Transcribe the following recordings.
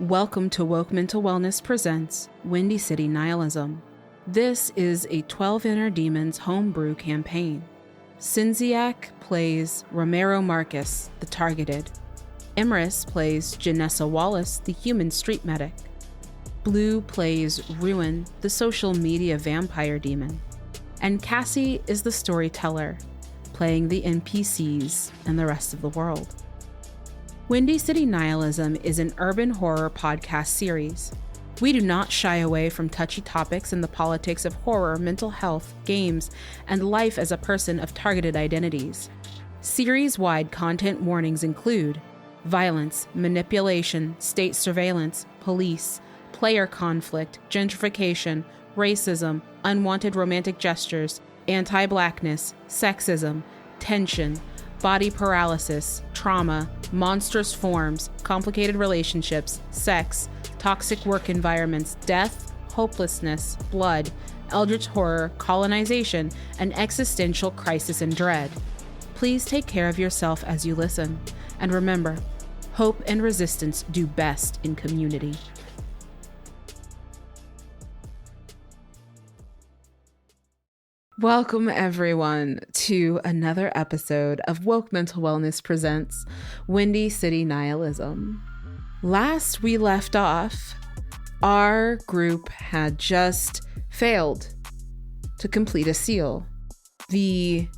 Welcome to Woke Mental Wellness presents Windy City Nihilism. This is a 12 Inner Demons homebrew campaign. Sinziak plays Romero Marcus, the Targeted. Imris plays Janessa Wallace, the Human Street Medic. Blue plays Ruin, the Social Media Vampire Demon. And Cassie is the Storyteller, playing the NPCs and the rest of the world. Windy City Nihilism is an urban horror podcast series. We do not shy away from touchy topics in the politics of horror, mental health, games, and life as a person of targeted identities. Series-wide content warnings include violence, manipulation, state surveillance, police, player conflict, gentrification, racism, unwanted romantic gestures, anti-Blackness, sexism, tension, body paralysis, trauma, monstrous forms, complicated relationships, sex, toxic work environments, death, hopelessness, blood, Eldrich horror, colonization, and existential crisis and dread. Please take care of yourself as you listen. And remember, hope and resistance do best in community. Welcome, everyone, to another episode of Woke Mental Wellness presents Windy City Nihilism. Last we left off, our group had just failed to complete a seal. The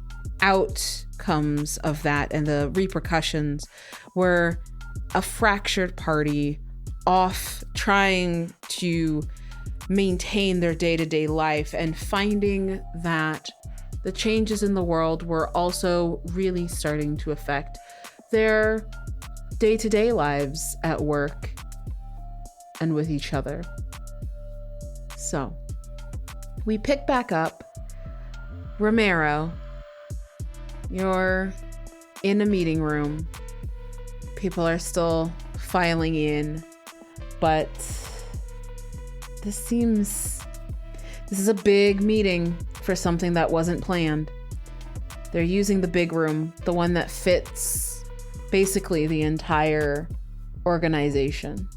outcomes of that and the repercussions were a fractured party off trying to maintain their day-to-day life and finding that the changes in the world were also really starting to affect their day-to-day lives at work and with each other. So we pick back up. Romero, you're in a meeting room. People are still filing in, but this is a big meeting for something that wasn't planned. They're using the big room, the one that fits basically the entire organization.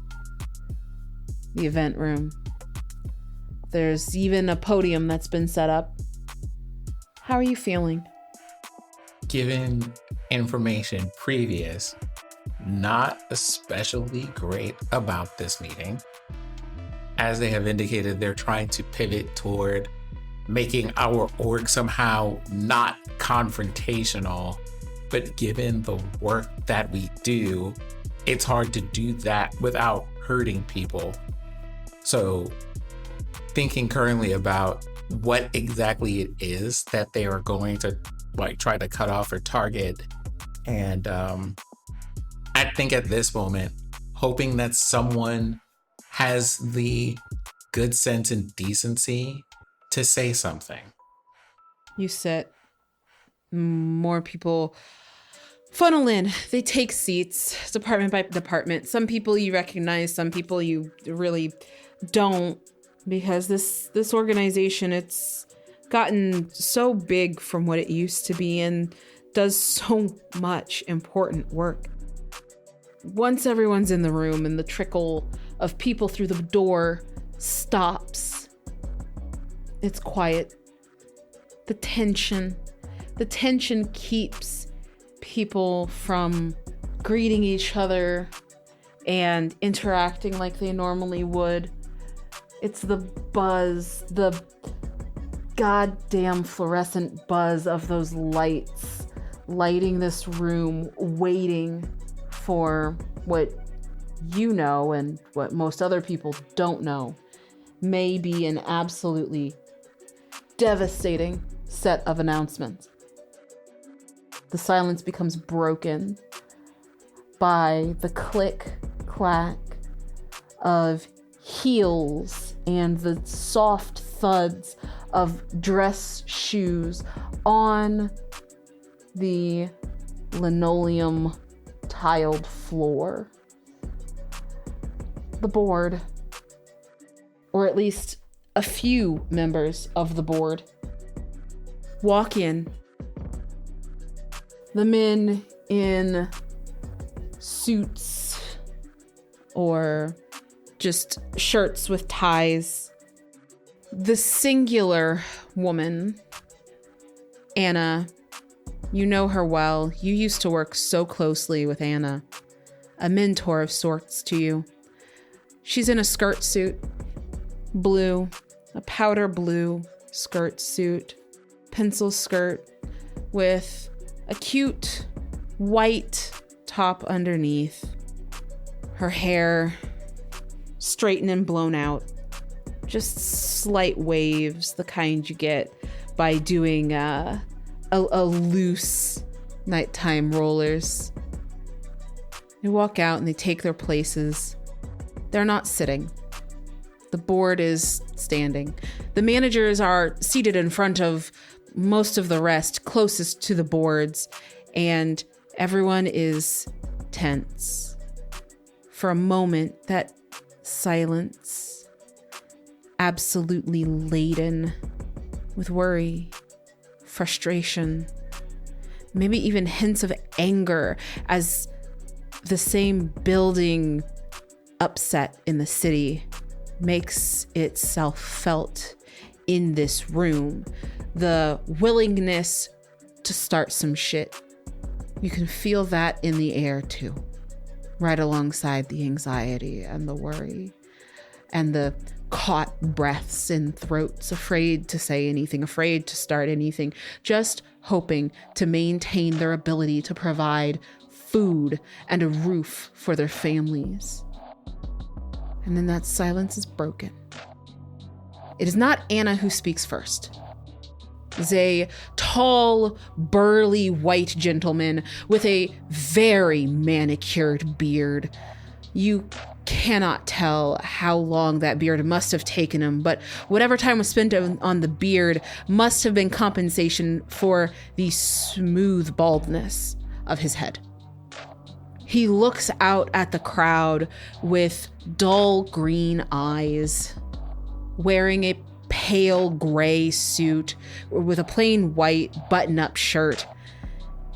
The event room. There's even a podium that's been set up. How are you feeling? Given information previous, not especially great about this meeting. As they have indicated, they're trying to pivot toward making our org somehow not confrontational. But given the work that we do, it's hard to do that without hurting people. So thinking currently about what exactly it is that they are going to try to cut off or target. And I think at this moment, hoping that someone has the good sense and decency to say something. You sit. More people funnel in. They take seats, department by department. Some people you recognize, some people you really don't, because this organization, it's gotten so big from what it used to be and does so much important work. Once everyone's in the room and the trickle of people through the door stops, it's quiet. The tension keeps people from greeting each other and interacting like they normally would. It's the buzz, the goddamn fluorescent buzz of those lights lighting this room, waiting for what you know and what most other people don't know may be an absolutely devastating set of announcements. The silence becomes broken by the click-clack of heels and the soft thuds of dress shoes on the linoleum tiled floor. The board, or at least a few members of the board, walk in. The men in suits or just shirts with ties. The singular woman, Anna, you know her well. You used to work so closely with Anna, a mentor of sorts to you. She's in a skirt suit, blue, a powder blue skirt suit, pencil skirt with a cute white top underneath. Her hair straightened and blown out. Just slight waves, the kind you get by doing a loose nighttime rollers. They walk out and they take their places. They're not sitting. The board is standing. The managers are seated in front of most of the rest, closest to the boards, and everyone is tense. For a moment, that silence, absolutely laden with worry, frustration, maybe even hints of anger as the same building upset in the city makes itself felt in this room. The willingness to start some shit. You can feel that in the air too, right alongside the anxiety and the worry and the caught breaths in throats, afraid to say anything, afraid to start anything, just hoping to maintain their ability to provide food and a roof for their families. And then that silence is broken. It is not Anna who speaks first. It is a tall, burly white gentleman with a very manicured beard. You cannot tell how long that beard must have taken him, but whatever time was spent on the beard must have been compensation for the smooth baldness of his head. He looks out at the crowd with dull green eyes, wearing a pale gray suit with a plain white button-up shirt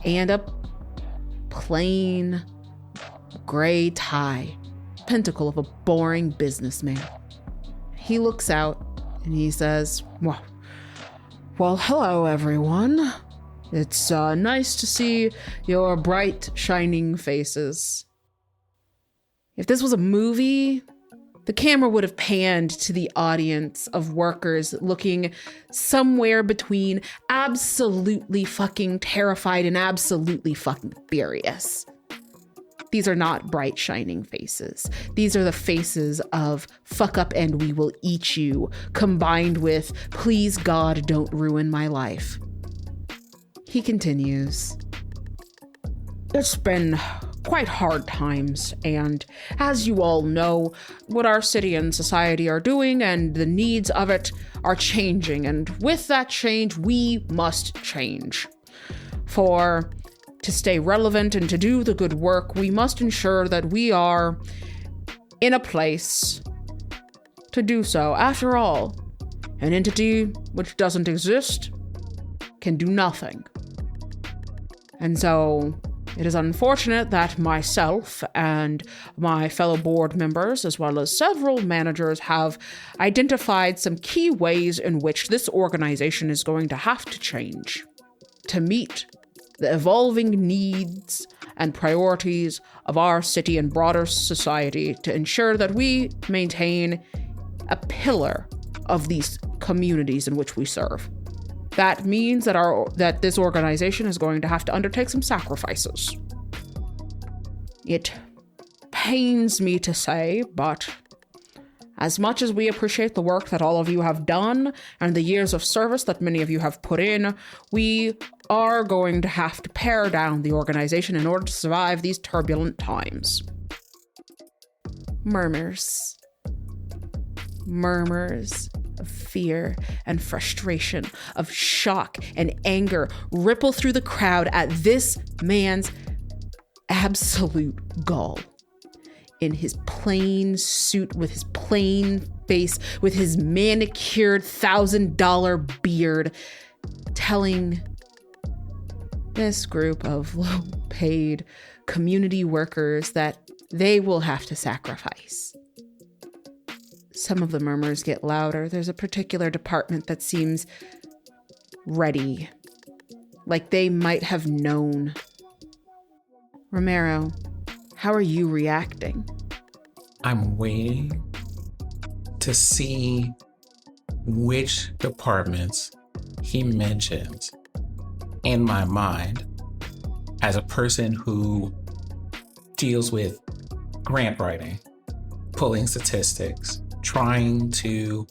and a plain gray tie, pentacle of a boring businessman. He looks out and he says, well, hello, everyone. It's nice to see your bright, shining faces. If this was a movie, the camera would have panned to the audience of workers looking somewhere between absolutely fucking terrified and absolutely fucking furious. These are not bright, shining faces. These are the faces of fuck up and we will eat you, combined with please God, don't ruin my life. He continues. It's been quite hard times, and as you all know, what our city and society are doing and the needs of it are changing, and with that change, we must change. For to stay relevant and to do the good work, we must ensure that we are in a place to do so. After all, an entity which doesn't exist can do nothing. And so it is unfortunate that myself and my fellow board members, as well as several managers, have identified some key ways in which this organization is going to have to change to meet the evolving needs and priorities of our city and broader society to ensure that we maintain a pillar of these communities in which we serve. That means that this organization is going to have to undertake some sacrifices. It pains me to say, but as much as we appreciate the work that all of you have done and the years of service that many of you have put in, we are going to have to pare down the organization in order to survive these turbulent times. Murmurs of fear and frustration, of shock and anger ripple through the crowd at this man's absolute gall. In his plain suit, with his plain face, with his manicured $1,000 beard, telling this group of low-paid community workers that they will have to sacrifice. Some of the murmurs get louder. There's a particular department that seems ready, like they might have known. Romero, how are you reacting? I'm waiting to see which departments he mentions in my mind as a person who deals with grant writing, pulling statistics, trying to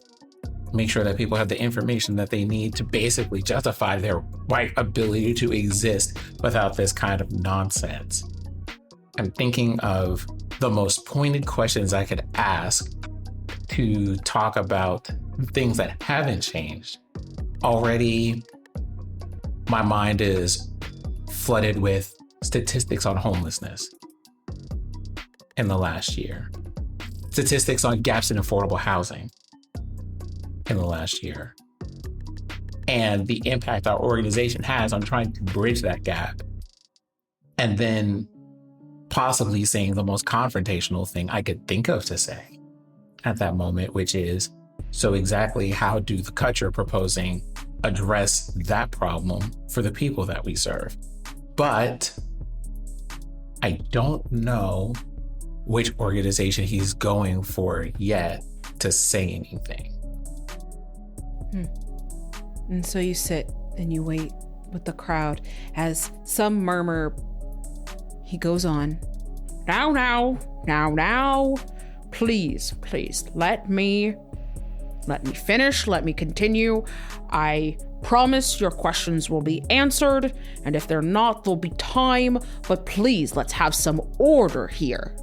make sure that people have the information that they need to basically justify their white ability to exist without this kind of nonsense. I'm thinking of the most pointed questions I could ask to talk about things that haven't changed. Already, my mind is flooded with statistics on homelessness in the last year, statistics on gaps in affordable housing in the last year, and the impact our organization has on trying to bridge that gap. And then possibly saying the most confrontational thing I could think of to say at that moment, which is, so exactly how do the cuts you're proposing address that problem for the people that we serve? But I don't know which organization he's going for yet to say anything. And so you sit and you wait with the crowd as some murmur. He goes on. Now, please, let me finish, let me continue. I promise your questions will be answered, and if they're not, there'll be time, but please, let's have some order here.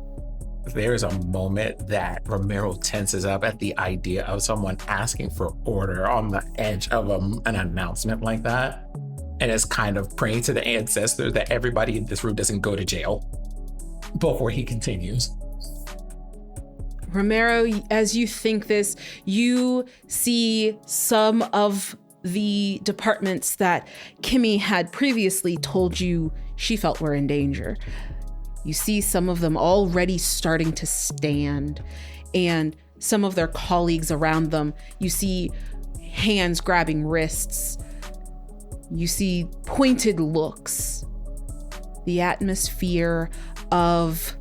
There's a moment that Romero tenses up at the idea of someone asking for order on the edge of an announcement like that. And is kind of praying to the ancestors that everybody in this room doesn't go to jail before he continues. Romero, as you think this, you see some of the departments that Kimmy had previously told you she felt were in danger. You see some of them already starting to stand, and some of their colleagues around them. You see hands grabbing wrists. You see pointed looks. The atmosphere of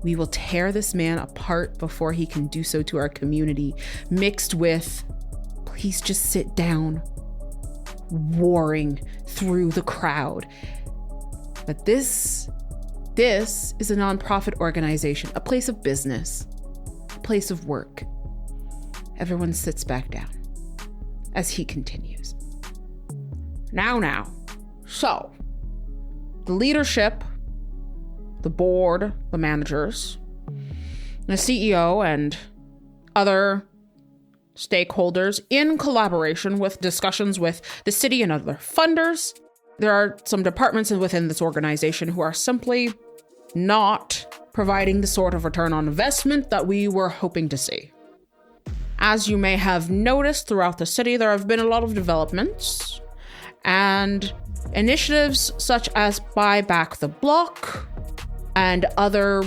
we will tear this man apart before he can do so to our community, mixed with please just sit down, warring through the crowd. But this is a nonprofit organization, a place of business, a place of work. Everyone sits back down as he continues. Now. So, the leadership, the board, the managers, the CEO, and other stakeholders, in collaboration with discussions with the city and other funders, there are some departments within this organization who are simply not providing the sort of return on investment that we were hoping to see. As you may have noticed throughout the city, there have been a lot of developments and initiatives such as Buy Back the Block and other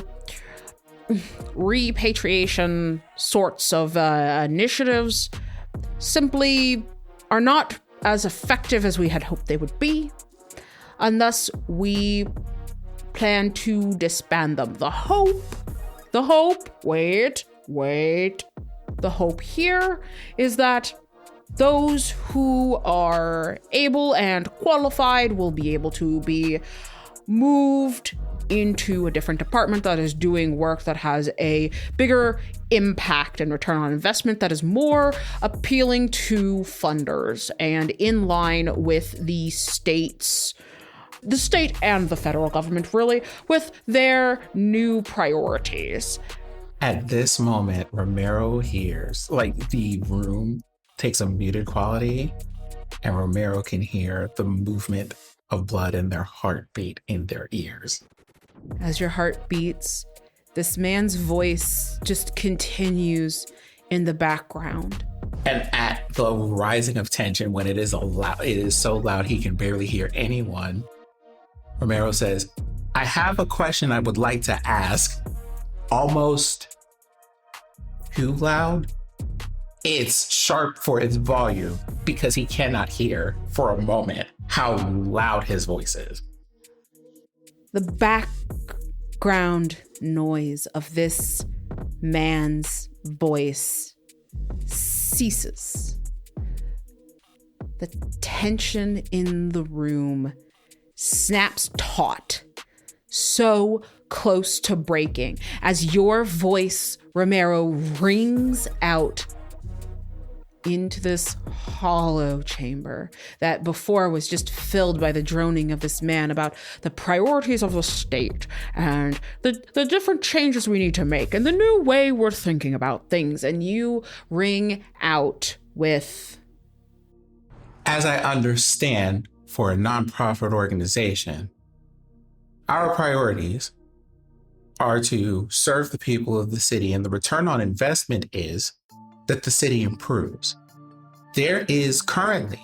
repatriation sorts of initiatives simply are not as effective as we had hoped they would be, and thus we plan to disband them. The hope, the hope here is that those who are able and qualified will be able to be moved into a different department that is doing work that has a bigger impact and return on investment that is more appealing to funders and in line with the state and the federal government, really, with their new priorities. At this moment, Romero hears, like, the room takes a muted quality, and Romero can hear the movement of blood in their heartbeat in their ears. As your heart beats, this man's voice just continues in the background. And at the rising of tension, when it is so loud he can barely hear anyone, Romero says, I have a question I would like to ask, almost too loud. It's sharp for its volume because he cannot hear for a moment how loud his voice is. The background noise of this man's voice ceases. The tension in the room snaps taut, so close to breaking, as your voice, Romero, rings out into this hollow chamber that before was just filled by the droning of this man about the priorities of the state and the different changes we need to make and the new way we're thinking about things. And you ring out with, as I understand, for a nonprofit organization, our priorities are to serve the people of the city, and the return on investment is that the city improves. There is currently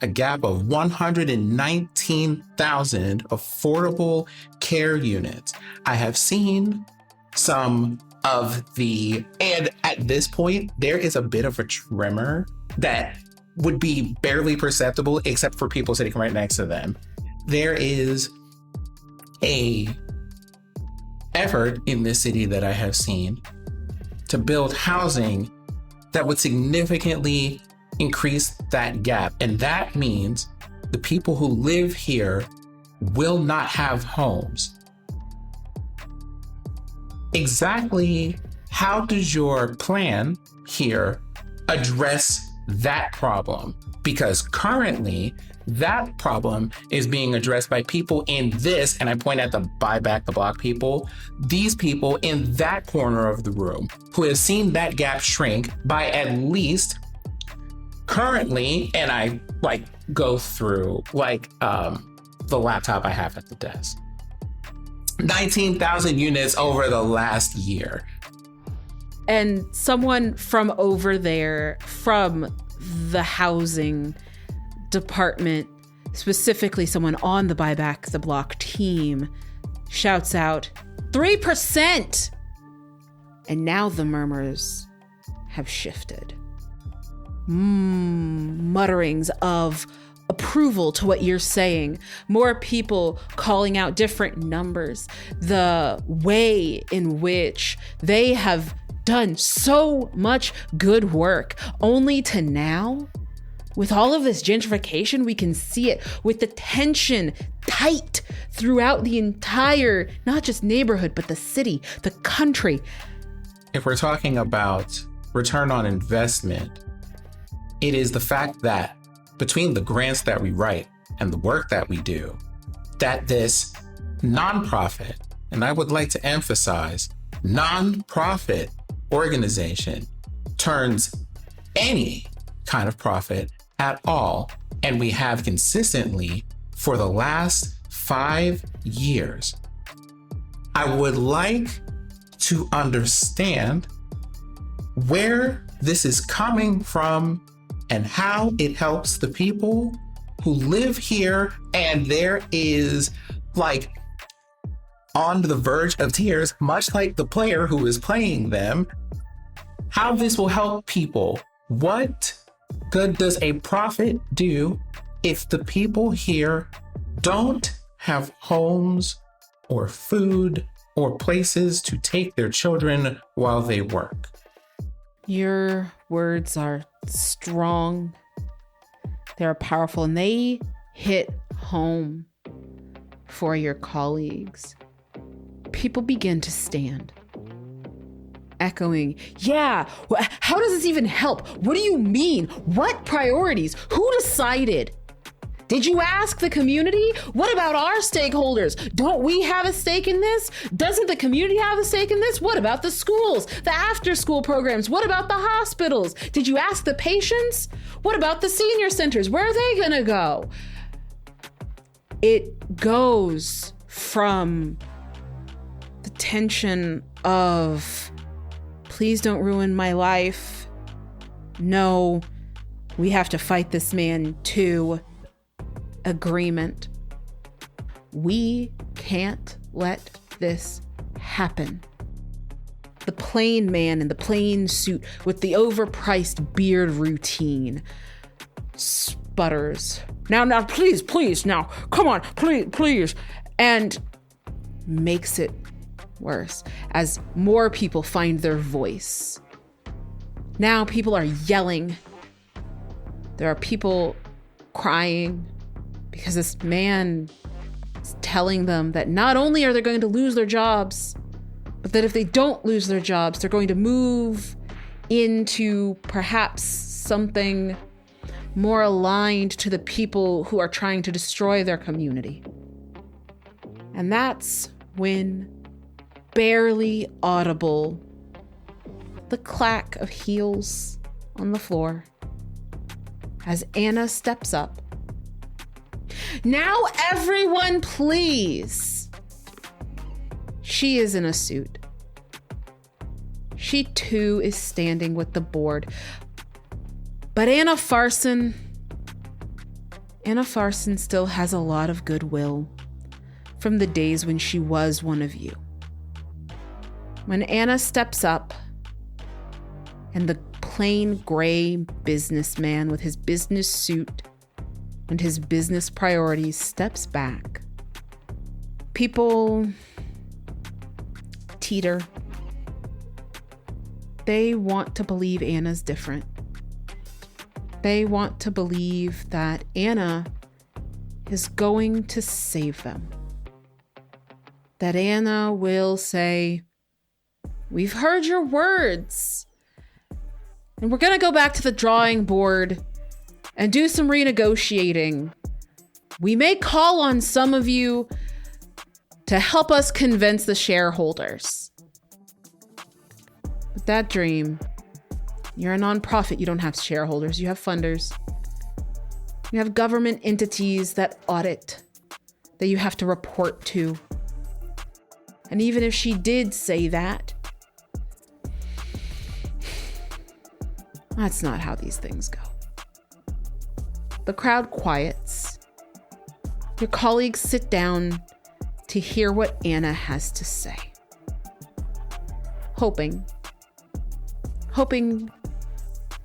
a gap of 119,000 affordable care units. I have seen some of and at this point, there is a bit of a tremor that would be barely perceptible except for people sitting right next to them. There is a effort in this city that I have seen to build housing that would significantly increase that gap. And that means the people who live here will not have homes. Exactly how does your plan here address that problem? Because currently that problem is being addressed by people in this, and I point at the buy back the block people, these people in that corner of the room who have seen that gap shrink by at least currently, and I go through the laptop I have at the desk, 19,000 units over the last year. and someone from over there, from the housing department, specifically someone on the Buyback the Block team, shouts out, 3%! And now the murmurs have shifted. Mutterings of approval to what you're saying. More people calling out different numbers. The way in which they have done so much good work, only to now, with all of this gentrification, we can see it with the tension tight throughout the entire, not just neighborhood, but the city, the country. If we're talking about return on investment, it is the fact that between the grants that we write and the work that we do, that this nonprofit, and I would like to emphasize, nonprofit organization turns any kind of profit at all. And we have consistently for the last 5 years. I would like to understand where this is coming from and how it helps the people who live here. And there is on the verge of tears, much like the player who is playing them, how this will help people. What good does a profit do if the people here don't have homes or food or places to take their children while they work? Your words are strong. They're powerful, and they hit home for your colleagues. People begin to stand, echoing, yeah, how does this even help? What do you mean? What priorities? Who decided? Did you ask the community? What about our stakeholders? Don't we have a stake in this? Doesn't the community have a stake in this? What about the schools, the after-school programs? What about the hospitals? Did you ask the patients? What about the senior centers? Where are they gonna go? It goes from the tension of, please don't ruin my life. No, we have to fight this man too. Agreement. We can't let this happen. The plain man in the plain suit with the overpriced beard routine sputters. Now, please, now, come on, please. And makes it worse as more people find their voice. Now people are yelling. There are people crying because this man is telling them that not only are they going to lose their jobs, but that if they don't lose their jobs, they're going to move into perhaps something more aligned to the people who are trying to destroy their community. And that's when, barely audible, the clack of heels on the floor as Anna steps up. Now everyone, please. She is in a suit. She too is standing with the board. But Anna Farson still has a lot of goodwill from the days when she was one of you. When Anna steps up and the plain gray businessman with his business suit and his business priorities steps back, people teeter. They want to believe Anna's different. They want to believe that Anna is going to save them. That Anna will say, "We've heard your words, and we're going to go back to the drawing board and do some renegotiating. We may call on some of you to help us convince the shareholders." But that dream, you're a nonprofit, you don't have shareholders, you have funders. You have government entities that audit, that you have to report to. And even if she did say that, that's not how these things go. The crowd quiets. Your colleagues sit down to hear what Anna has to say. Hoping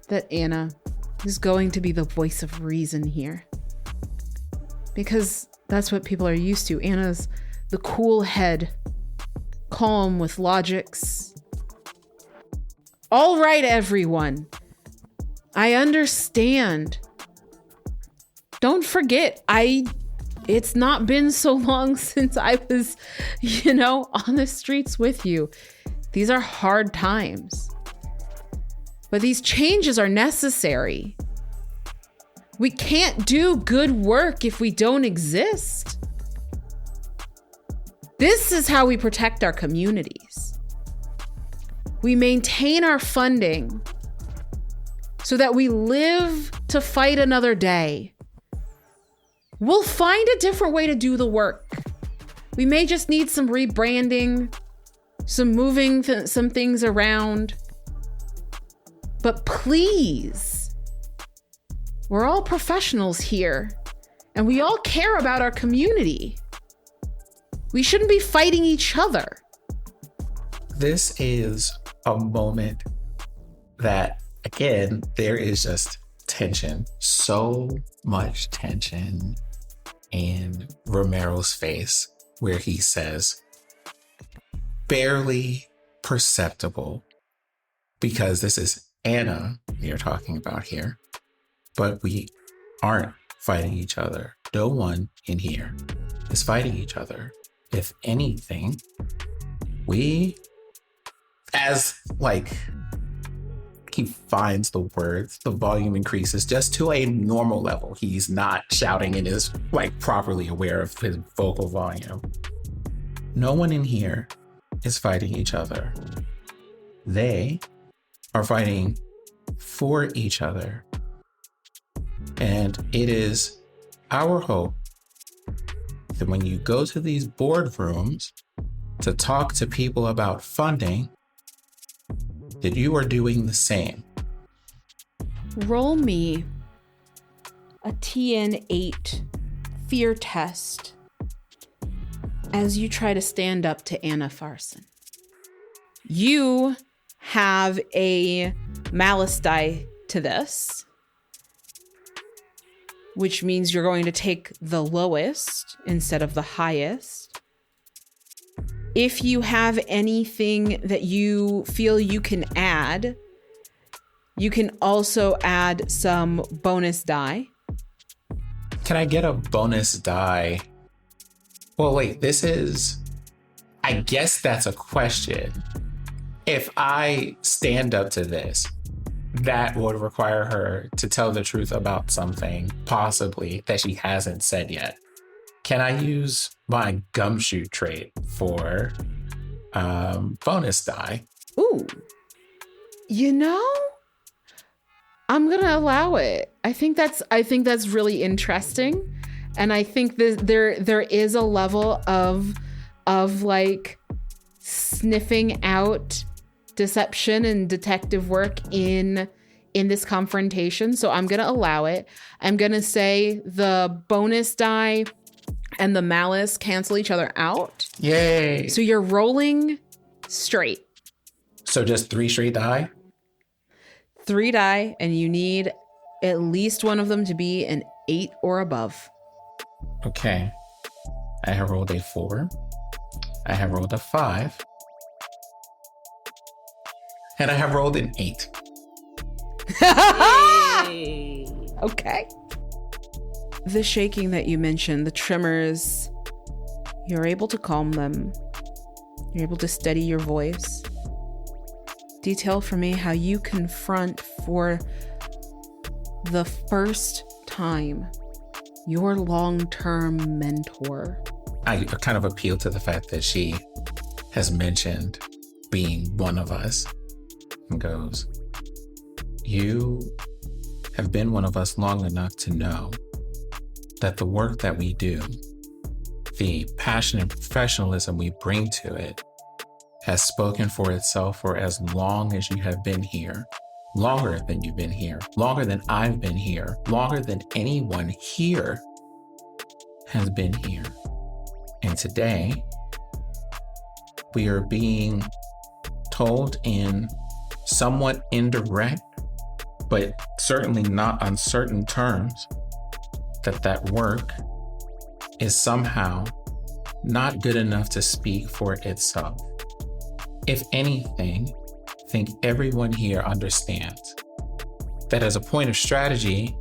that Anna is going to be the voice of reason here. Because that's what people are used to. Anna's the cool head, calm with logics. All right, everyone. I understand. Don't forget, it's not been so long since I was, on the streets with you. These are hard times. But these changes are necessary. We can't do good work if we don't exist. This is how we protect our communities. We maintain our funding so that we live to fight another day. We'll find a different way to do the work. We may just need some rebranding, some moving some things around. But please, we're all professionals here, and we all care about our community. We shouldn't be fighting each other. This is a moment that, again, there is just tension, so much tension in Romero's face, where he says, barely perceptible, because this is Anna you're talking about here, but we aren't fighting each other. No one in here is fighting each other. If anything, he finds the words, the volume increases just to a normal level. He's not shouting and is properly aware of his vocal volume. No one in here is fighting each other. They are fighting for each other. And it is our hope that when you go to these boardrooms to talk to people about funding, that you are doing the same. Roll me a TN8 fear test. as you try to stand up to Anna Farson. You have a malice die to this, which means you're going to take the lowest instead of the highest. If you have anything that you feel you can add, you can also add some bonus die. Can I get a bonus die? Well, wait, I guess that's a question. If I stand up to this, that would require her to tell the truth about something, possibly, that she hasn't said yet. Can I use my gumshoe trait for bonus die? Ooh. I'm gonna allow it. I think that's really interesting. And I think that there is a level of like sniffing out deception and detective work in this confrontation. So I'm gonna allow it. I'm gonna say the bonus die and the malice cancel each other out. Yay. So you're rolling straight. So just 3 straight die? 3 die, and you need at least one of them to be an 8 or above. Okay. I have rolled a 4. I have rolled a 5. And I have rolled an 8. Okay. The shaking that you mentioned, the tremors, you're able to calm them. You're able to steady your voice. Detail for me how you confront for the first time your long-term mentor. I kind of appeal to the fact that she has mentioned being one of us and goes, you have been one of us long enough to know that the work that we do, the passion and professionalism we bring to it, has spoken for itself for as long as you have been here, longer than you've been here, longer than I've been here, longer than anyone here has been here. And today, we are being told in somewhat indirect, but certainly not uncertain terms, that work is somehow not good enough to speak for itself. If anything, I think everyone here understands that as a point of strategy,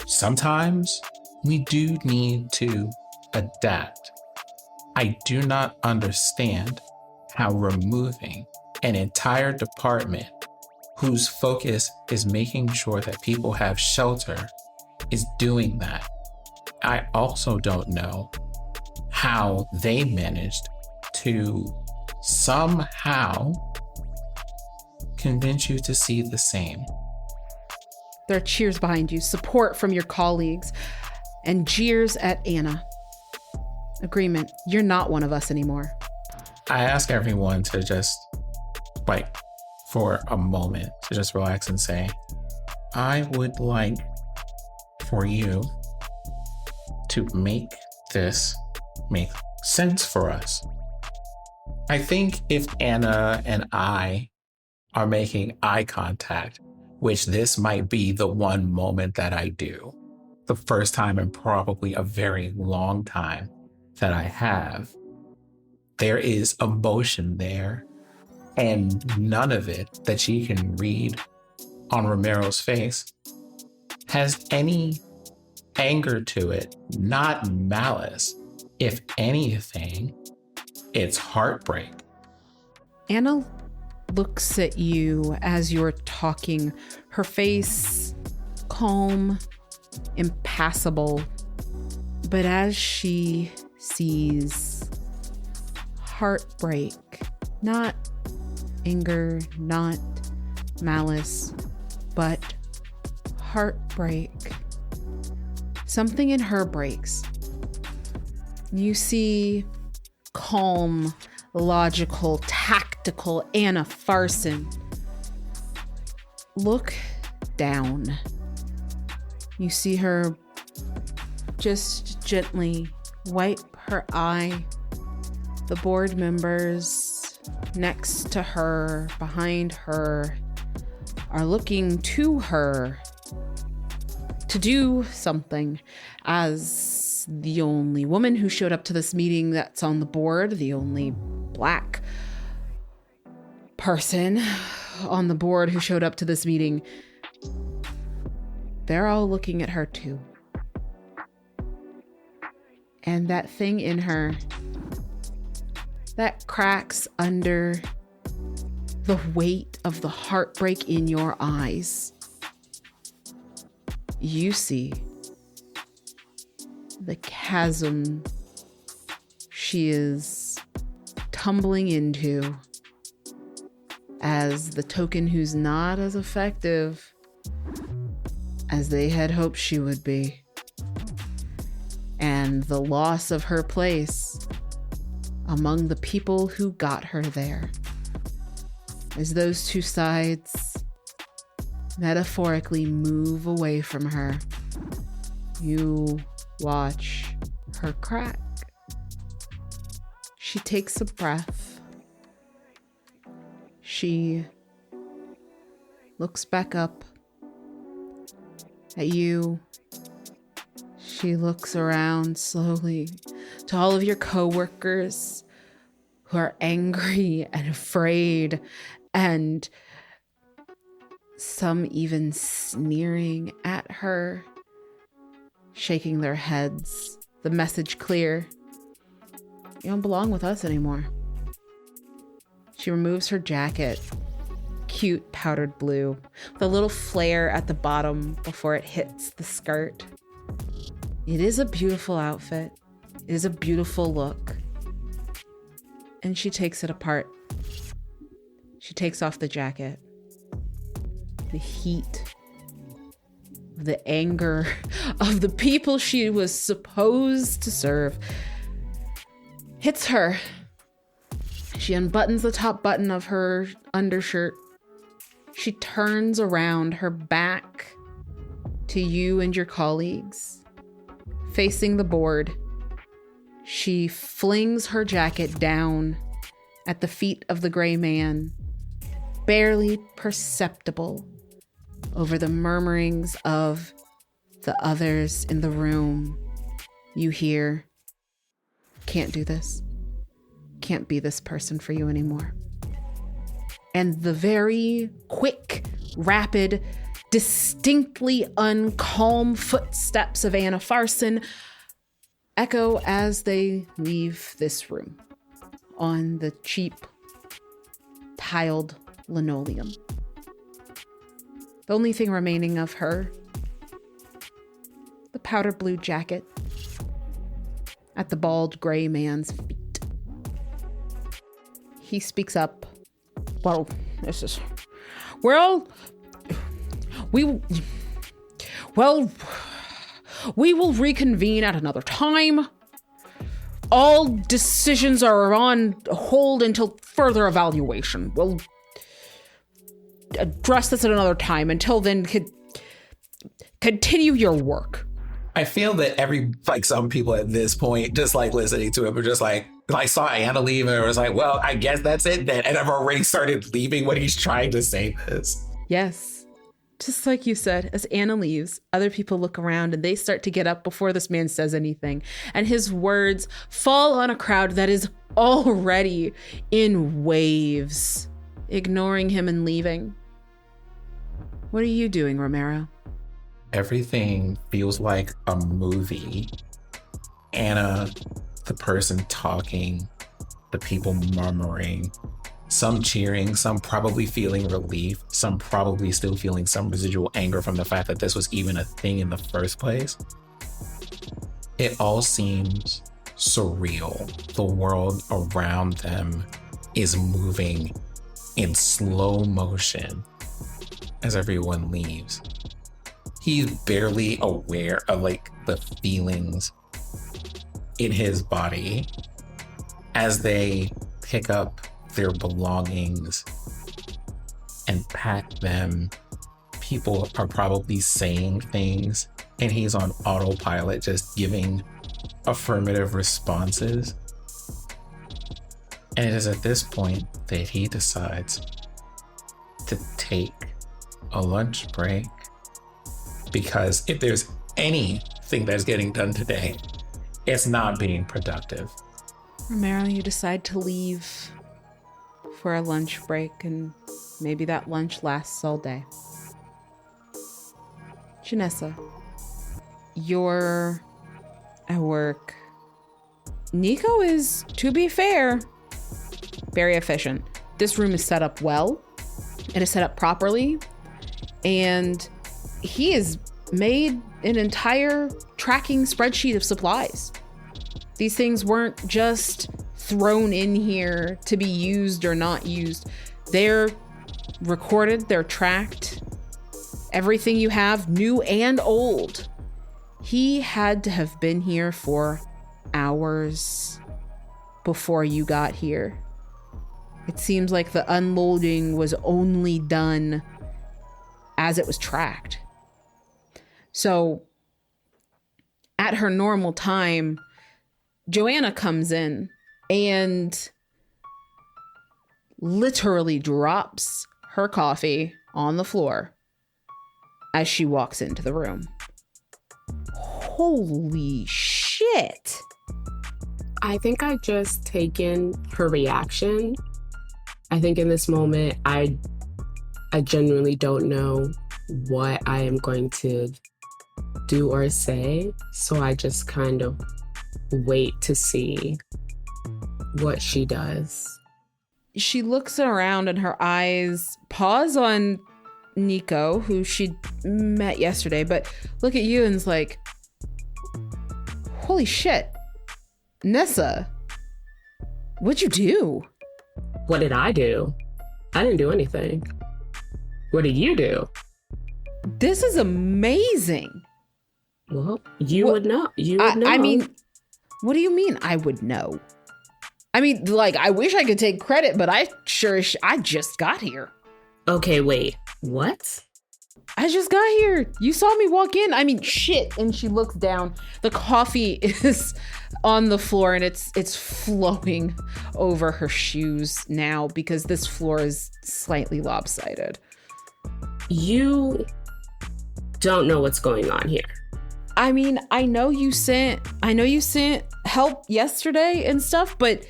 sometimes we do need to adapt. I do not understand how removing an entire department whose focus is making sure that people have shelter is doing that. I also don't know how they managed to somehow convince you to see the same. There are cheers behind you, support from your colleagues, and jeers at Anna. Agreement. You're not one of us anymore. I ask everyone to just, for a moment, to just relax and say, I would like for you to make this make sense for us. I think if Anna and I are making eye contact, which this might be the one moment that I do, the first time in probably a very long time that I have, there is emotion there, and none of it that she can read on Romero's face has any anger to it, not malice. If anything, it's heartbreak. Anna looks at you as you're talking, her face calm, impassible. But as she sees heartbreak, not anger, not malice, but heartbreak, something in her breaks. You see calm, logical, tactical Anna Farson look down. You see her just gently wipe her eye The board members next to her, behind her, are looking to her to do something. As the only woman who showed up to this meeting that's on the board, the only Black person on the board who showed up to this meeting, they're all looking at her too. And that thing in her that cracks under the weight of the heartbreak in your eyes, you see the chasm she is tumbling into as the token who's not as effective as they had hoped she would be. And the loss of her place among the people who got her there. As those two sides metaphorically move away from her, you watch her crack. She takes a breath. She looks back up at you. She looks around slowly to all of your coworkers who are angry and afraid, and some even sneering at her, shaking their heads. The message clear: you don't belong with us anymore. She removes her jacket, cute powdered blue, with a little flare at the bottom before it hits the skirt. It is a beautiful outfit. It is a beautiful look. And she takes it apart. She takes off the jacket. The heat, the anger of the people she was supposed to serve hits her. She unbuttons the top button of her undershirt. She turns around, her back to you and your colleagues. Facing the board, she flings her jacket down at the feet of the gray man, barely perceptible over the murmurings of the others in the room. You hear, "Can't do this. Can't be this person for you anymore." And the very quick, rapid, distinctly uncalm footsteps of Anna Farson echo as they leave this room on the cheap, tiled linoleum. The only thing remaining of her, the powder blue jacket at the bald gray man's feet. He speaks up. "Well, we will reconvene at another time. All decisions are on hold until further evaluation. We'll address this at another time. Until then, continue your work." I feel that some people at this point, just like listening to it, were just like saw Anna leave and it was like, well, I guess that's it then. And I've already started leaving when he's trying to say this. Yes. Just like you said, as Anna leaves, other people look around and they start to get up before this man says anything. And his words fall on a crowd that is already in waves, ignoring him and leaving. What are you doing, Romero? Everything feels like a movie. Anna, the person talking, the people murmuring, some cheering, some probably feeling relief, some probably still feeling some residual anger from the fact that this was even a thing in the first place. It all seems surreal. The world around them is moving in slow motion as everyone leaves. He's barely aware of the feelings in his body as they pick up their belongings and pack them. People are probably saying things and he's on autopilot, just giving affirmative responses. And it is at this point that he decides to take a lunch break, because if there's anything that's getting done today, it's not being productive. Romero, you decide to leave for a lunch break, and maybe that lunch lasts all day. Janessa, you're at work. Nico is, to be fair, very efficient. This room is set up well. It is set up properly. And he has made an entire tracking spreadsheet of supplies. These things weren't just thrown in here to be used or not used. They're recorded, they're tracked. Everything you have, new and old. He had to have been here for hours before you got here. It seems like the unloading was only done as it was tracked. So at her normal time, Joanna comes in and literally drops her coffee on the floor as she walks into the room. Holy shit. I think I just taken her reaction. I think in this moment, I genuinely don't know what I am going to do or say. So I just kind of wait to see what she does. She looks around and her eyes pause on Nico, who she met yesterday, but look at you and is like, holy shit, Nessa, what'd you do? What did I do? I didn't do anything. What did you do? This is amazing. Well, you would know. You would know. I mean, what do you mean I would know? I mean, like, I wish I could take credit, but I just got here. Okay, wait. What? I just got here. You saw me walk in. I mean, shit. And she looks down. The coffee is on the floor and it's flowing over her shoes now because this floor is slightly lopsided. You don't know what's going on here. I mean, I know you sent help yesterday and stuff, but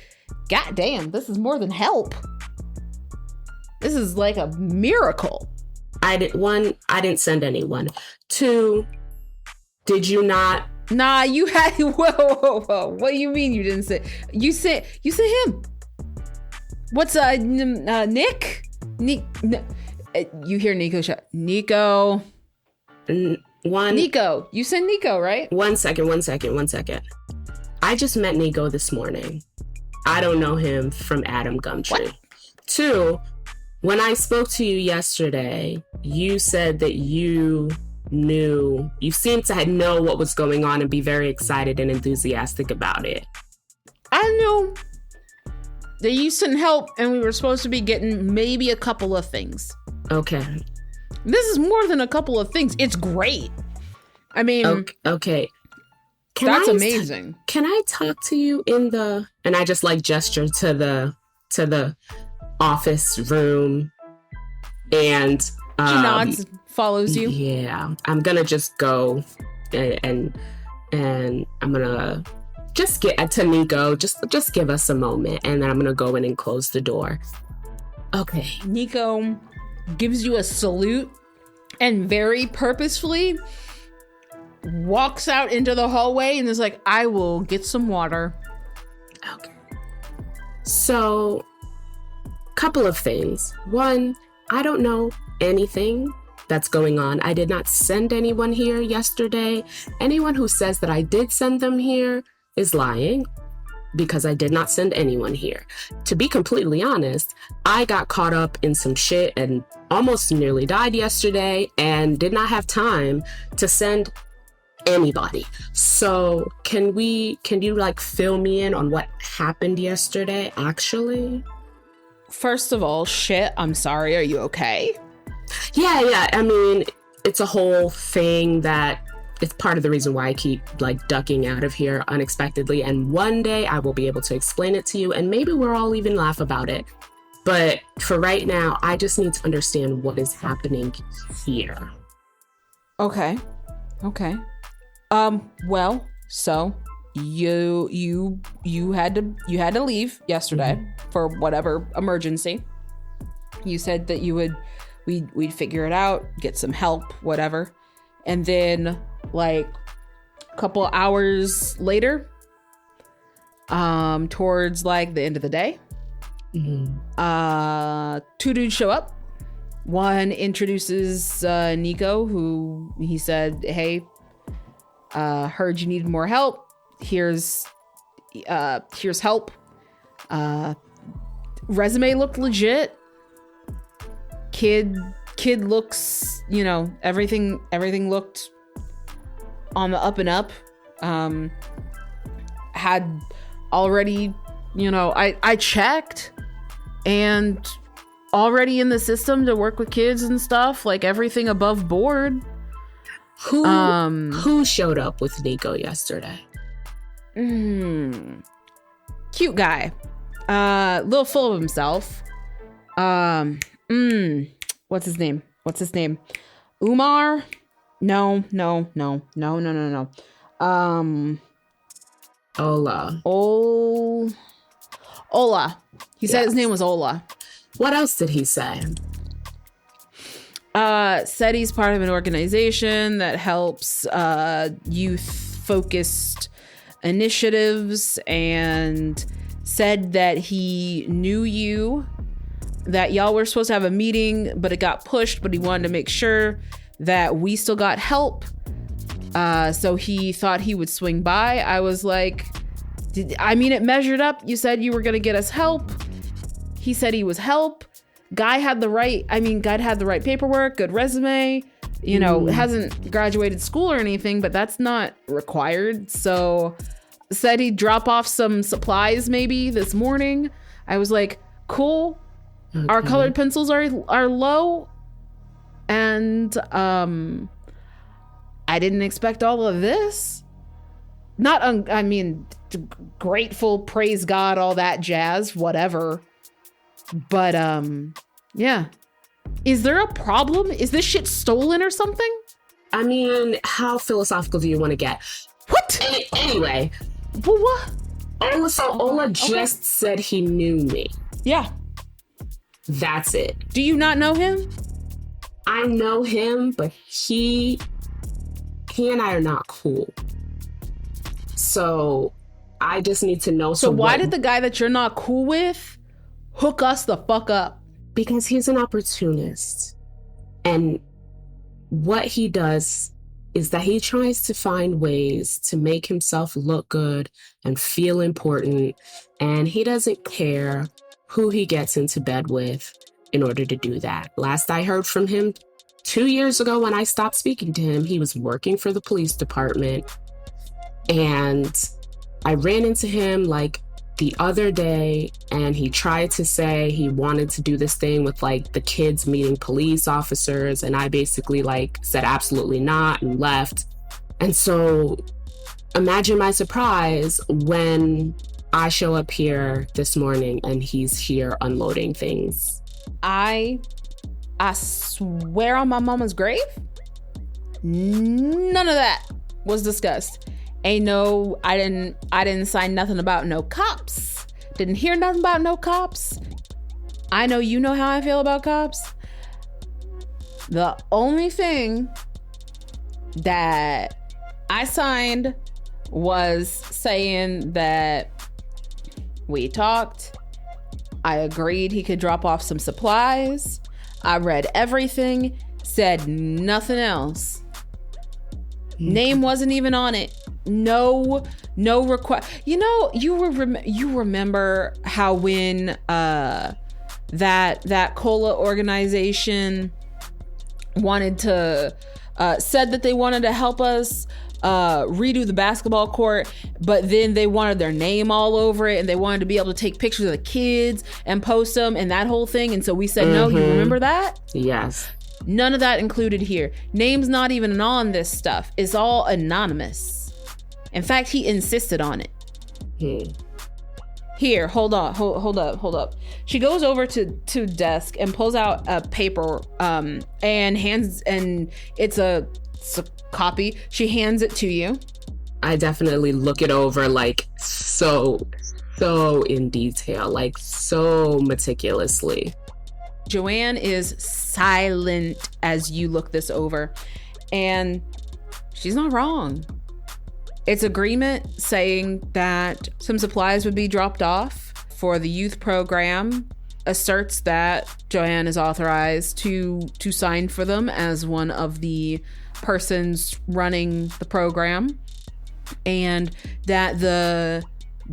goddamn, this is more than help. This is like a miracle. I didn't send anyone. 2, did you not? Nah, you had, whoa. What do you mean you didn't send? You sent him. What's, Nick? You hear Nico shout, Nico. Nico, you sent Nico, right? One second. I just met Nico this morning. I don't know him from Adam Gumtree. What? 2, when I spoke to you yesterday, you said that you seemed to know what was going on and be very excited and enthusiastic about it. I knew that you sent help and we were supposed to be getting maybe a couple of things. Okay. This is more than a couple of things. It's great. I mean, okay. That's amazing. Can I talk to you and I just like gesture to the office room and she nods, follows you. Yeah, I'm gonna just go and I'm gonna just get to Nico. Just give us a moment, and then I'm gonna go in and close the door. Okay. Nico gives you a salute and very purposefully walks out into the hallway and is like, I will get some water. Okay. So, couple of things. 1, I don't know anything that's going on. I did not send anyone here yesterday. Anyone who says that I did send them here is lying, because I did not send anyone here. To be completely honest, I got caught up in some shit and almost nearly died yesterday and did not have time to send anybody. So can you like fill me in on what happened yesterday, actually? First of all, shit, I'm sorry. Are you okay? Yeah. I mean, it's a whole thing that it's part of the reason why I keep like ducking out of here unexpectedly. And one day I will be able to explain it to you, and maybe we'll all even laugh about it. But for right now, I just need to understand what is happening here. Okay. Well, so you had to leave yesterday for whatever emergency. You said that we'd figure it out, get some help, whatever. And then like a couple hours later, towards like the end of the day, two dudes show up. One introduces Nico, who he said, "Hey, heard you needed more help. Here's help." Resume looked legit. Kid looks, everything looked on the up and up. Had already, I checked, and already in the system to work with kids and stuff, like everything above board. Who showed up with Nico yesterday? Cute guy. Little full of himself. What's his name? Umar? No. Ola. He said his name was Ola. What else did he say? Said he's part of an organization that helps youth-focused initiatives, and said that he knew you, that y'all were supposed to have a meeting, but it got pushed, but he wanted to make sure that we still got help. So he thought he would swing by. I was like, it measured up. You said you were going to get us help. He said he was help. Guy had the right paperwork, good resume, hasn't graduated school or anything, but that's not required. So said he'd drop off some supplies maybe this morning. I was like, cool. Okay. Our colored pencils are low. And I didn't expect all of this. Grateful, praise God, all that jazz, whatever. But yeah. Is there a problem? Is this shit stolen or something? How philosophical do you want to get? What? Anyway. Well, what? Ola just said he knew me. Yeah. That's it. Do you not know him? I know him, but he and I are not cool. So I just need to know. So why did the guy that you're not cool with hook us the fuck up? Because he's an opportunist. And what he does is that he tries to find ways to make himself look good and feel important. And he doesn't care who he gets into bed with in order to do that. Last I heard from him 2 years ago, when I stopped speaking to him, he was working for the police department. And I ran into him like the other day, and he tried to say he wanted to do this thing with like the kids meeting police officers, and I basically like said absolutely not and left. And so imagine my surprise when I show up here this morning and he's here unloading things. I swear on my mama's grave, none of that was discussed. I didn't sign nothing about no cops. Didn't hear nothing about no cops. I know you know how I feel about cops. The only thing that I signed was saying that we talked. I agreed he could drop off some supplies. I read everything, said nothing else. Name wasn't even on it. No request. You remember how when that cola organization wanted to said that they wanted to help us redo the basketball court, but then they wanted their name all over it, and they wanted to be able to take pictures of the kids and post them and that whole thing. And so we said, no, you remember that? Yes. None of that included here. Name's not even on this stuff. It's all anonymous. In fact, he insisted on it. Here, hold up. She goes over to desk and pulls out a paper and hands, and it's a copy. She hands it to you. I definitely look it over like so in detail, like so meticulously. Joanne is silent as you look this over, and she's not wrong. It's agreement saying that some supplies would be dropped off for the youth program, asserts that Joanne is authorized to sign for them as one of the persons running the program, and that the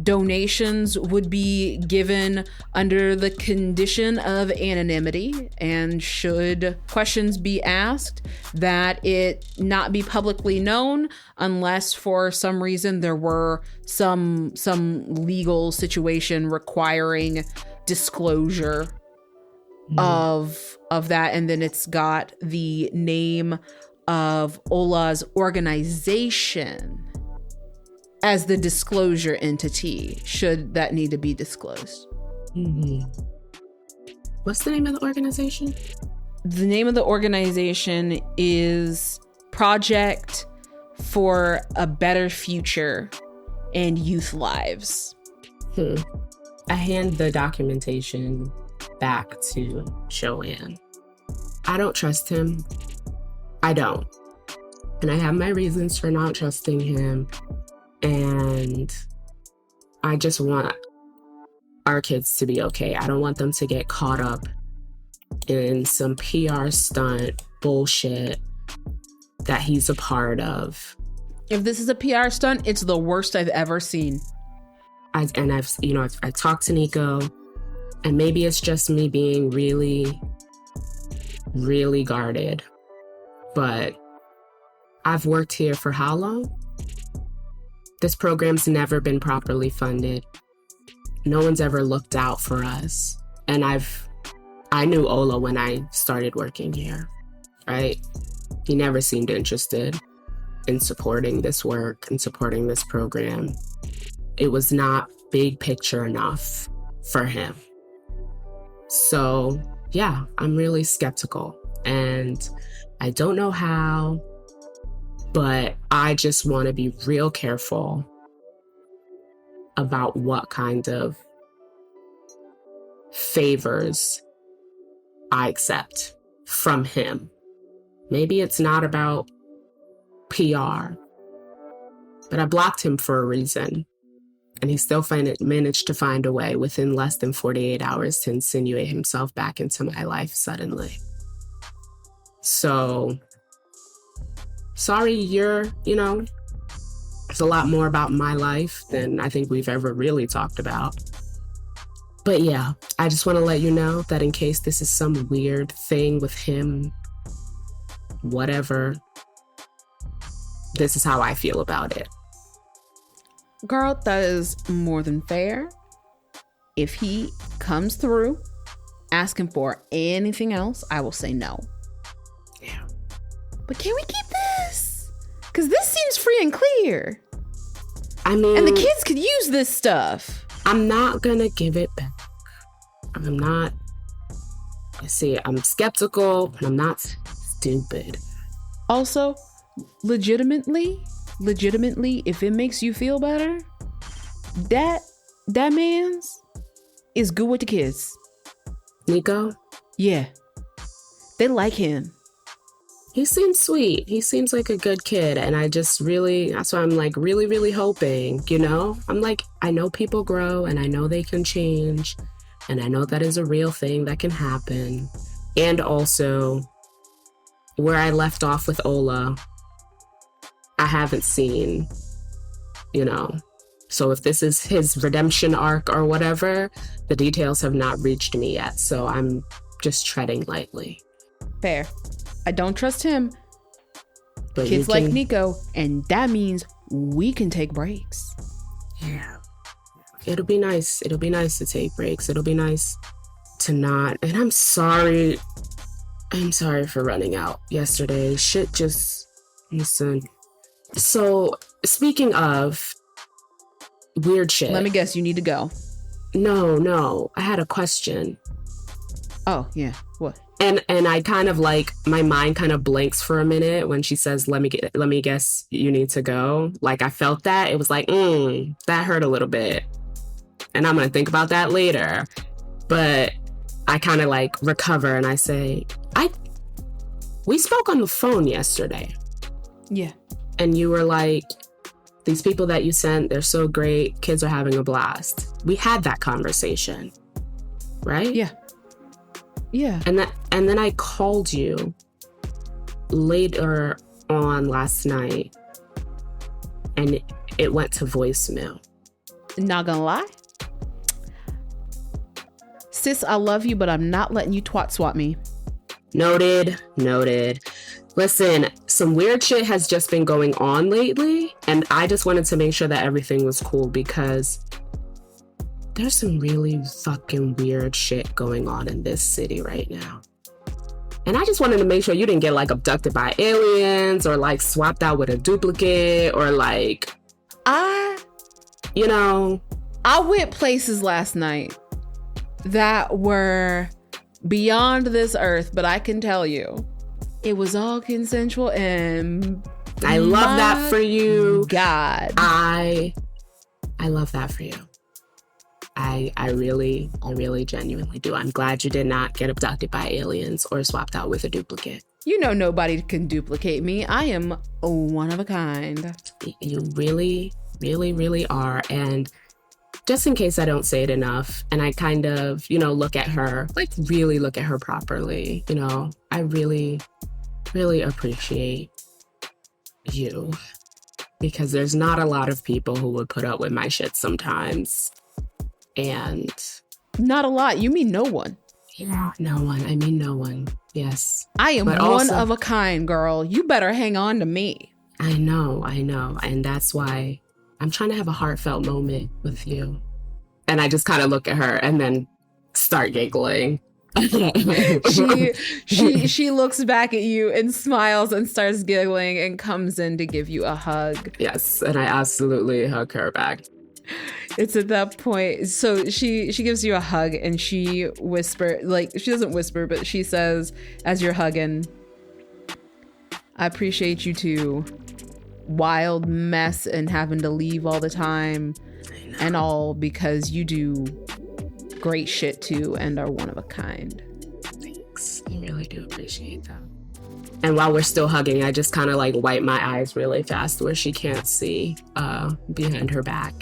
donations would be given under the condition of anonymity, and should questions be asked, that it not be publicly known unless for some reason there were some legal situation requiring disclosure of that. And then it's got the name of Ola's organization as the disclosure entity, should that need to be disclosed. What's the name of the organization? The name of the organization is Project for a Better Future and Youth Lives. I hand the documentation back to Joanne. I don't trust him. I don't. And I have my reasons for not trusting him. And I just want our kids to be okay. I don't want them to get caught up in some PR stunt bullshit that he's a part of. If this is a PR stunt, it's the worst I've ever seen. I've talked to Nico, and maybe it's just me being really, really guarded. But I've worked here for how long? This program's never been properly funded. No one's ever looked out for us. And I knew Ola when I started working here, right? He never seemed interested in supporting this work and supporting this program. It was not big picture enough for him. So yeah, I'm really skeptical, and I don't know how, but I just want to be real careful about what kind of favors I accept from him. Maybe it's not about PR, but I blocked him for a reason. And he still managed to find a way within less than 48 hours to insinuate himself back into my life suddenly. So, sorry, it's a lot more about my life than I think we've ever really talked about. But yeah, I just want to let you know that in case this is some weird thing with him, whatever, this is how I feel about it. Girl, that is more than fair. If he comes through asking for anything else, I will say no. Yeah. But can we keep this? Because this seems free and clear. I mean... And the kids could use this stuff. I'm not gonna give it back. I'm skeptical, but I'm not stupid. Also, legitimately, if it makes you feel better, that man's is good with the kids. Nico? Yeah. They like him. He seems sweet. He seems like a good kid. And that's why I'm like really, really hoping, I'm like, I know people grow and I know they can change. And I know that is a real thing that can happen. And also, where I left off with Ola, I haven't seen, So if this is his redemption arc or whatever, the details have not reached me yet. So I'm just treading lightly. Fair. I don't trust him. But kids like Nico, and that means we can take breaks. Yeah. It'll be nice. It'll be nice to take breaks. It'll be nice to not. And I'm sorry I'm sorry for running out yesterday. Shit just... Listen. So, speaking of weird shit... Let me guess, you need to go. No. I had a question. Oh, yeah. What? And I kind of like, my mind kind of blinks for a minute when she says, let me guess, you need to go. Like, I felt that. It was like, that hurt a little bit. And I'm going to think about that later. But I kind of like recover and I say, we spoke on the phone yesterday. Yeah. And you were like, these people that you sent, they're so great. Kids are having a blast. We had that conversation, right? Yeah. Yeah. And then I called you later on last night and it went to voicemail. Not gonna lie. Sis, I love you, but I'm not letting you twat swat me. Noted. Listen, some weird shit has just been going on lately, and I just wanted to make sure that everything was cool because there's some really fucking weird shit going on in this city right now. And I just wanted to make sure you didn't get like abducted by aliens or like swapped out with a duplicate or like, I went places last night that were beyond this earth, but I can tell you, it was all consensual and I love that for you. God. I love that for you. I really genuinely do. I'm glad you did not get abducted by aliens or swapped out with a duplicate. You know nobody can duplicate me. I am one of a kind. You really, really, really are. And just in case I don't say it enough, and I kind of, look at her, like really look at her properly, I really, really appreciate you. Because there's not a lot of people who would put up with my shit sometimes. And... Not a lot. You mean no one. Yeah, no one. I mean no one. Yes. I am one of a kind, girl. You better hang on to me. I know. And that's why I'm trying to have a heartfelt moment with you. And I just kind of look at her and then start giggling. she looks back at you and smiles and starts giggling and comes in to give you a hug. Yes, and I absolutely hug her back. It's at that point. So she gives you a hug and she whispers, like she doesn't whisper, but she says as you're hugging, I appreciate you too. Wild mess and having to leave all the time and all because you do great shit too and are one of a kind. Thanks. I really do appreciate that. And while we're still hugging, I just kind of like wipe my eyes really fast where she can't see behind her back.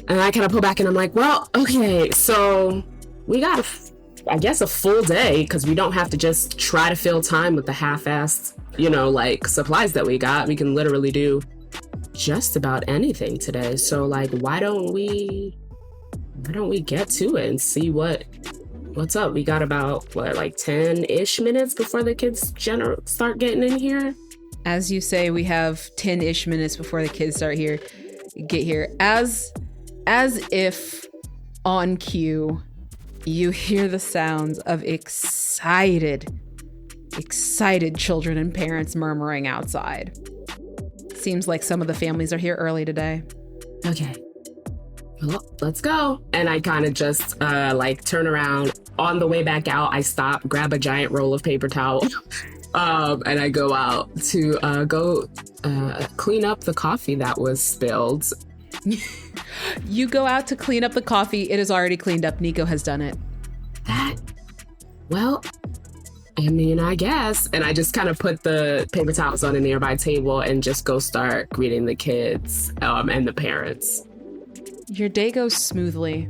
And I kind of pull back and I'm like, well, okay, so we got, I guess, a full day because we don't have to just try to fill time with the half-assed, like supplies that we got. We can literally do just about anything today. So like, why don't we get to it and see what's up? We got about, like 10-ish minutes before the kids start getting in here? As you say, we have 10-ish minutes before the kids get here. As if on cue, you hear the sounds of excited children and parents murmuring outside. Seems like some of the families are here early today. Okay. Well, let's go. And I kind of just turn around. On the way back out, I stop, grab a giant roll of paper towel, and I go out to clean up the coffee that was spilled. You go out to clean up the coffee. It is already cleaned up. Nico has done it. I guess. And I just kind of put the paper towels on a nearby table and just go start greeting the kids and the parents. Your day goes smoothly.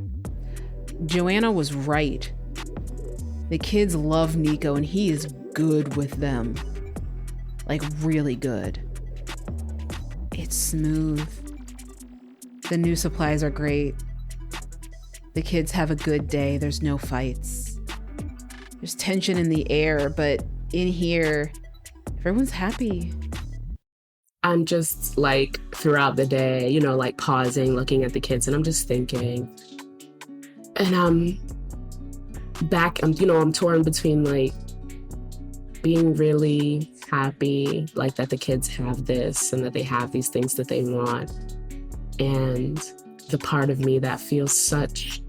Joanna was right. The kids love Nico and he is good with them. Like really good. It's smooth. The new supplies are great. The kids have a good day. There's no fights. There's tension in the air, but in here, everyone's happy. I'm just like throughout the day, like pausing, looking at the kids, and I'm just thinking. And I'm torn between like being really happy, like that the kids have this and that they have these things that they want. And the part of me that feels such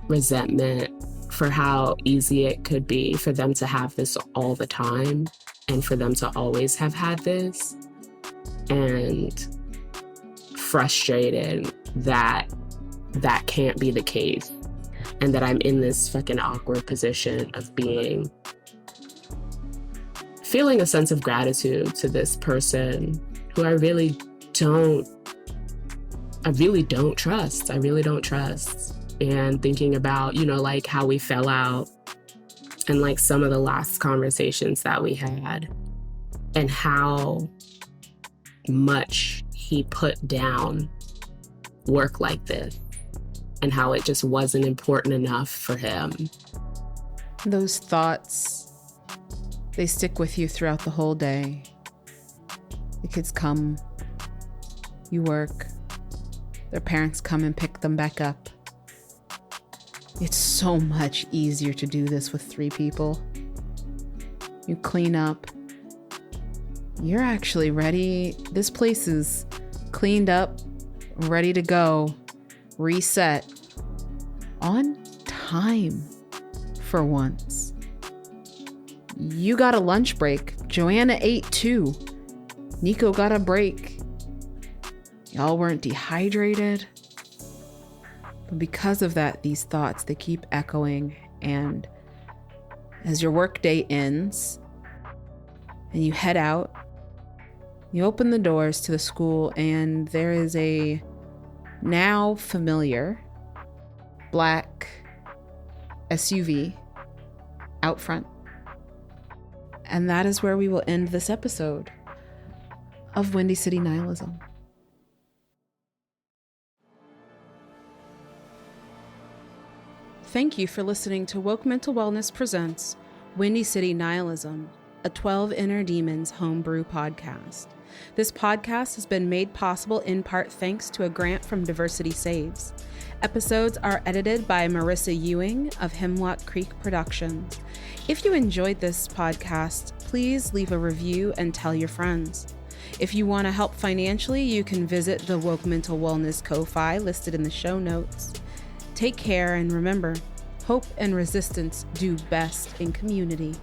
resentment for how easy it could be for them to have this all the time and for them to always have had this, and frustrated that that can't be the case and that I'm in this fucking awkward position of feeling a sense of gratitude to this person who I really don't trust. I really don't trust. And thinking about, like how we fell out and like some of the last conversations that we had and how much he put down work like this and how it just wasn't important enough for him. Those thoughts, they stick with you throughout the whole day. The kids come, you work, their parents come and pick them back up. It's so much easier to do this with 3 people. You clean up. You're actually ready. This place is cleaned up, ready to go, reset, on time for once. You got a lunch break. Joanna ate too. Nico got a break. Y'all weren't dehydrated. But because of that, these thoughts, they keep echoing. And as your workday ends and you head out, you open the doors to the school and there is a now familiar black SUV out front. And that is where we will end this episode of Windy City Nihilism. Thank you for listening to Woke Mental Wellness Presents Windy City Nihilism, a 12 Inner Demons homebrew podcast. This podcast has been made possible in part thanks to a grant from Diversity Saves. Episodes are edited by Marissa Ewing of Hemlock Creek Productions. If you enjoyed this podcast, please leave a review and tell your friends. If you want to help financially, you can visit the Woke Mental Wellness Ko-Fi listed in the show notes. Take care and remember, hope and resistance do best in community.